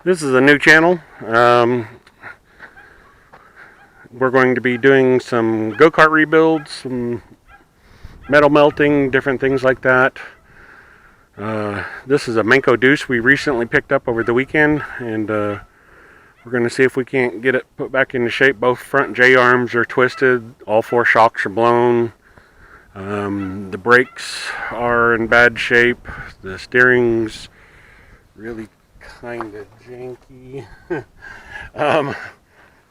This is a new channel. We're going to be doing some go-kart rebuilds, some metal melting, different things like that. This is a Manco Duece we recently picked up over the weekend, and we're going to see if we can't get it put back into shape. Both front J-arms are twisted, all four shocks are blown. The brakes are in bad shape. The steering's really kind of janky. um,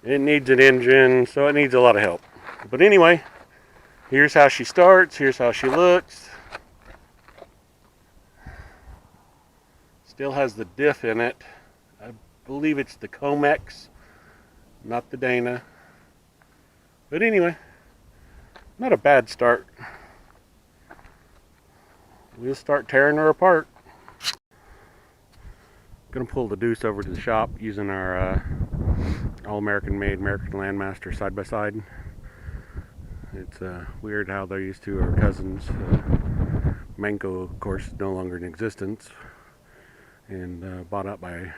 it needs an engine, so it needs a lot of help. But anyway, here's how she starts. Here's how she looks. Still has the diff in it. I believe it's the Comex, not the Dana. But anyway, not a bad start. We'll start tearing her apart. Gonna pull the Duece over to the shop using our all-American made American Landmaster side by side. It's weird how these two are cousins. Manco, of course, is no longer in existence, and bought up by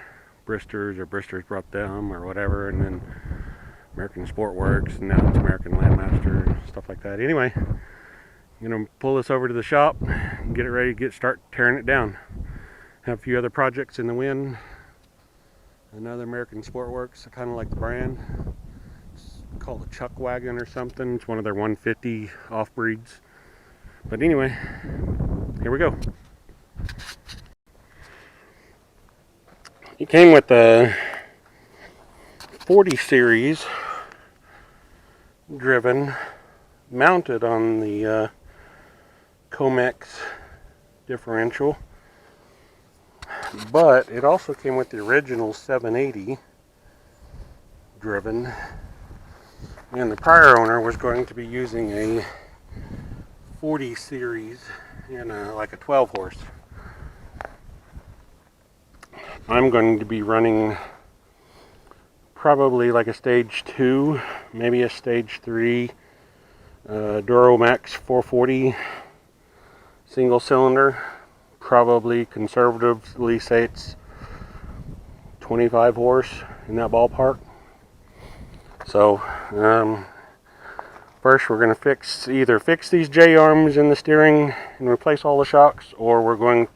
Bristers, or Bristers brought them, or whatever, and then American Sport Works, and now it's American Landmaster, and stuff like that. Anyway, I'm gonna pull this over to the shop and get it ready to start tearing it down. Have a few other projects in the wind. Another American Sport Works. I kind of like the brand. It's called a Chuck Wagon or something. It's one of their 150 off breeds. But anyway, here we go. It came with a 40 series driven, mounted on the Comex differential. But it also came with the original 780 driven, and the prior owner was going to be using a 40 series in like a 12 horse. I'm going to be running probably like a stage 2, maybe a stage 3 Duramax 440 single cylinder. Probably conservatively say it's 25 horse, in that ballpark. So first we're going to either fix these J-arms in the steering and replace all the shocks, or we're going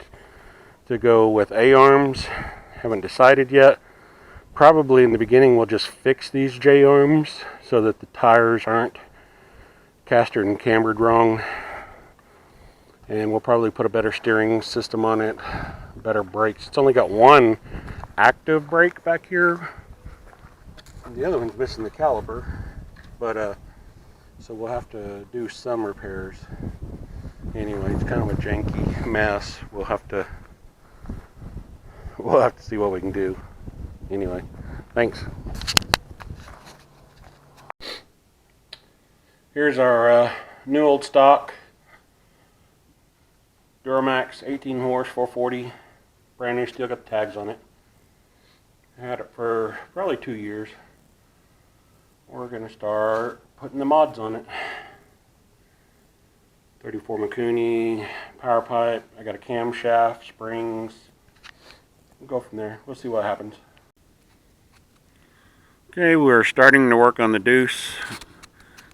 to go with A-arms. Haven't decided yet. Probably in the beginning we'll just fix these J-arms so that the tires aren't castered and cambered wrong. And we'll probably put a better steering system on it, better brakes. It's only got one active brake back here, and the other one's missing the caliper. But so we'll have to do some repairs. Anyway, it's kind of a janky mess. We'll have to see what we can do. Anyway, thanks. Here's our new old stock Duramax 18 horse 440, brand new, still got the tags on it. I had it for probably 2 years. We're going to start putting the mods on it. 34 Mikuni, power pipe, I got a camshaft, springs. We'll go from there. We'll see what happens. Okay, we're starting to work on the Duece,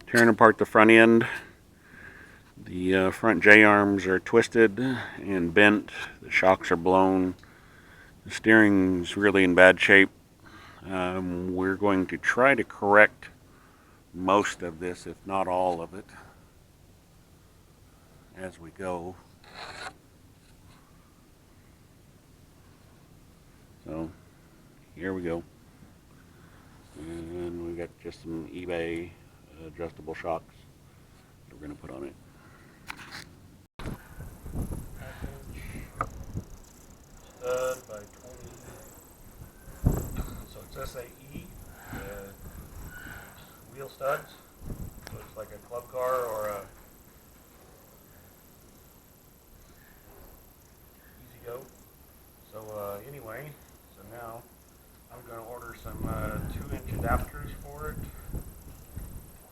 tearing apart the front end. The front J-arms are twisted and bent. The shocks are blown. The steering's really in bad shape. We're going to try to correct most of this, if not all of it, as we go. So, here we go. And we got just some eBay adjustable shocks that we're going to put on it. Stud by 20. So it's SAE wheel studs. Looks like a club car or a Easy Go. So anyway, so now I'm going to order some 2-inch adapters for it,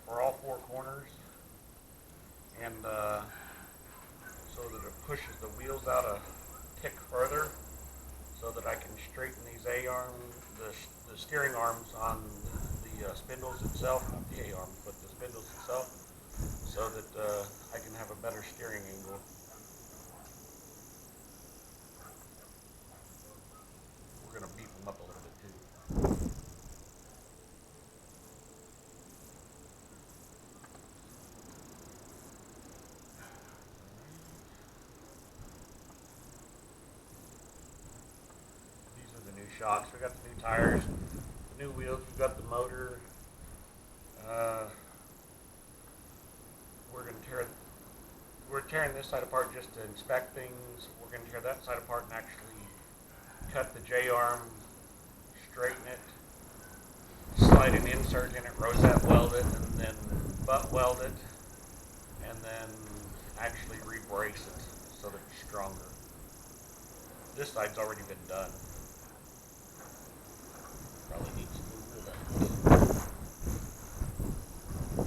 for all 4 corners, and so that it pushes the wheels out a tick further, so that I can straighten these the steering arms on the spindles itself, not the A-arms, but the spindles itself, so that I can have a better steering angle. We're going to beef them up a little bit too. These are the new shocks. We got the new tires, the new wheels. We've got the motor. We're tearing this side apart just to inspect things. We're going to tear that side apart and actually cut the J-arm, straighten it, slide an insert in it, rosette weld it, and then butt weld it, and then actually re-brace it so that it's stronger. This side's already been done. Probably needs some new wheel back.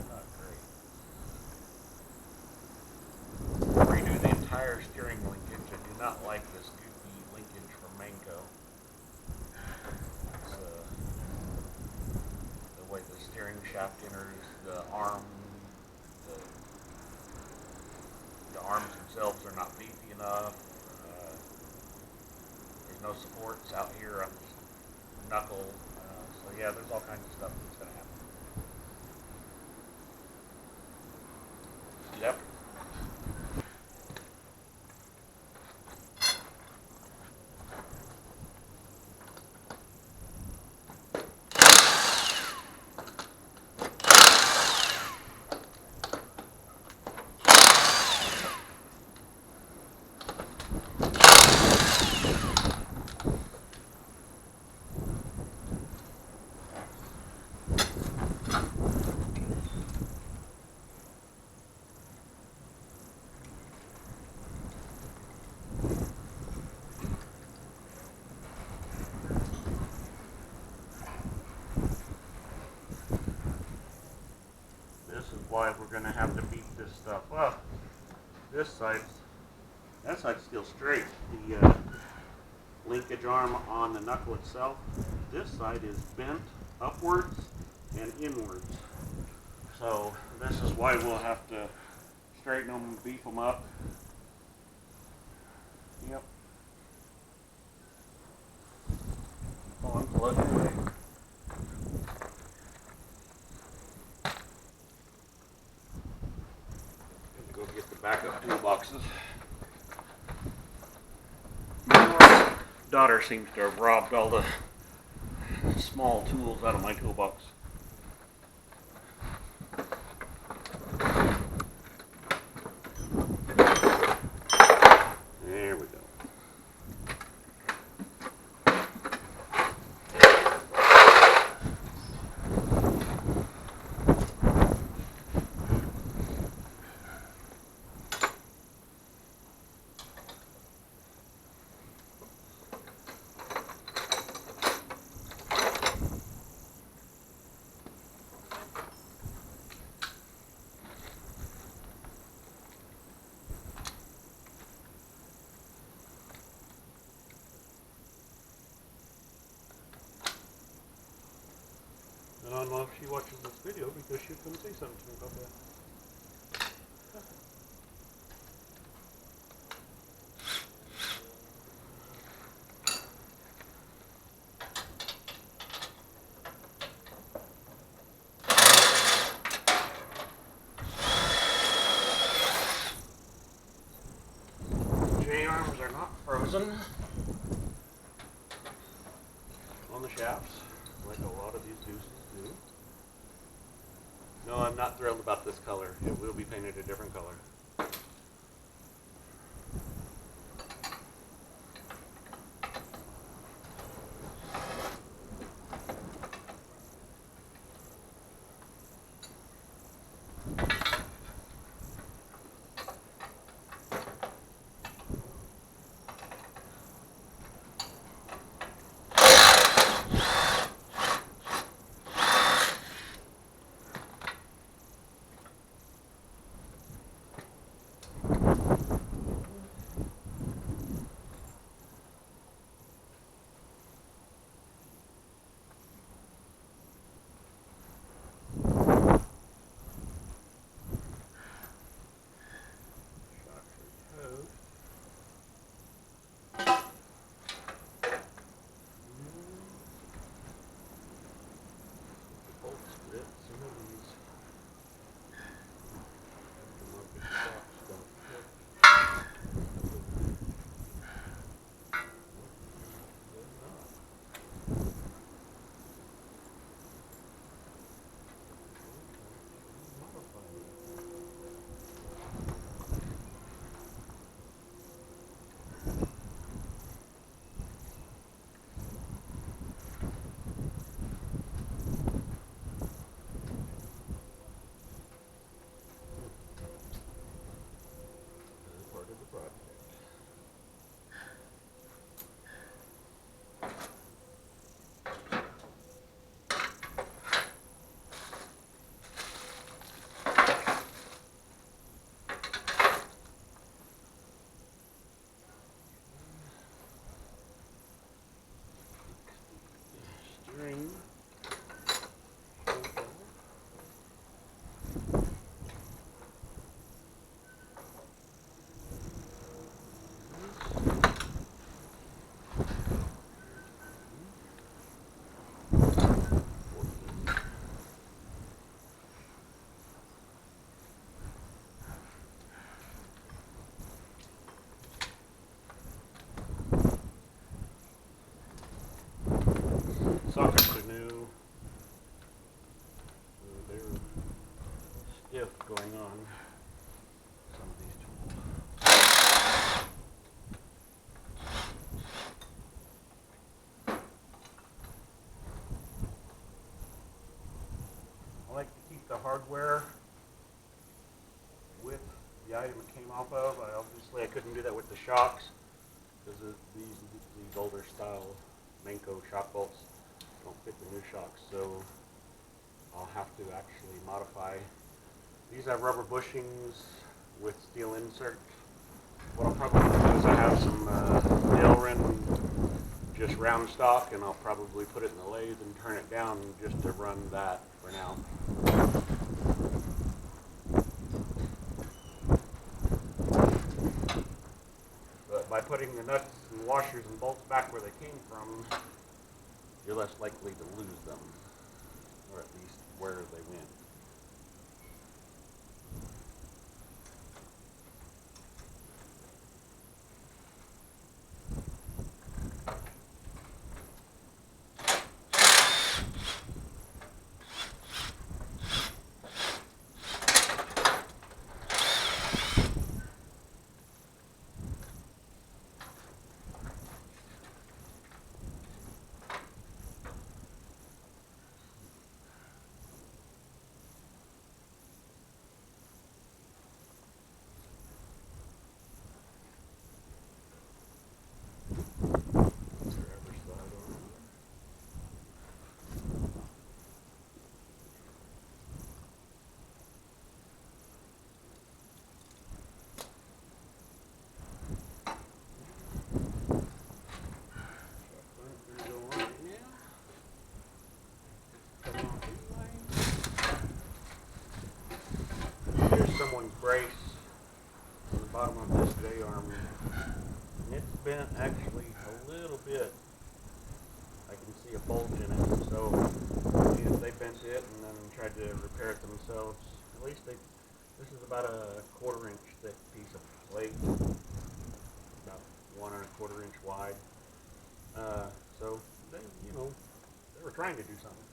Not great. Redo the entire steering linkage. I do not like this goofy linkage from Manco. It's the way the steering shaft enters the arm. The arms themselves are not beefy enough. There's no supports out here on the knuckle. So yeah, there's all kinds of stuff that's going to happen. Yep. Why we're going to have to beat this stuff up. That side's still straight. The linkage arm on the knuckle itself, this side is bent upwards and inwards. So this is why we'll have to straighten them, beef them up. Yep. Oh, I'm plugging away. Go get the backup toolboxes. My daughter seems to have robbed all the small tools out of my toolbox. There we go. And I don't know if she watches this video because she can say something to me about that. J-arms are not frozen on the shafts like a lot of these deuces do. No, I'm not thrilled about this color. It will be painted a different color. Sockets are new. They're stiff going on some of these tools. I like to keep the hardware with the item it came off of. Obviously I couldn't do that with the shocks because these older style Manco shock bolts don't fit the new shocks, so I'll have to actually modify. These have rubber bushings with steel inserts. What I'll probably do is I have some Delrin just round stock, and I'll probably put it in the lathe and turn it down just to run that for now. But by putting the nuts and washers and bolts back where they came from, you're less likely to lose them, or at least where they went. Here's someone's brace on the bottom of this J arm, and it's bent actually a little bit. I can see a bulge in it, so they bent it and then tried to repair it themselves. At least this is about a 1/4 inch thick piece of plate, about 1 1/4 inch wide. So they were trying to do something.